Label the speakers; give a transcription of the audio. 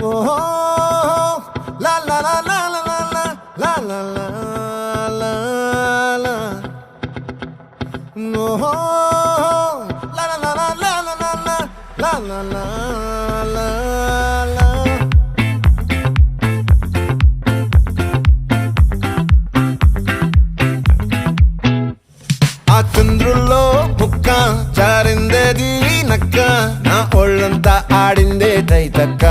Speaker 1: ఓహో లా లా లా లా లా లా లా లా లా లా ఓహో లా లా లా లా లా లా లా లా లా లా లా ఆ చంద్రుల్లో ముక్క జారిందేది నక్క నా ఒళ్ళంతా ఆడిందే తైతక్క